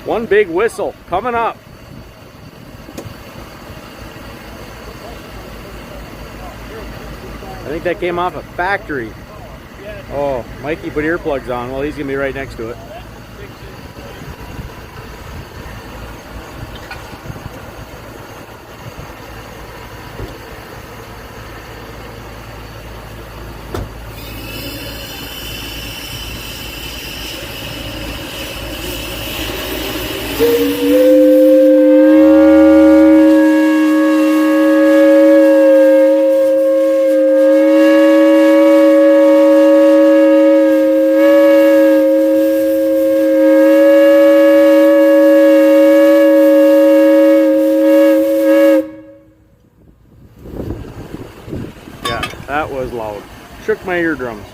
One big whistle coming up. I think that came off a factory. Oh, Mikey put earplugs on. Well, he's gonna be right next to it. Yeah, that was loud. Shook my eardrums.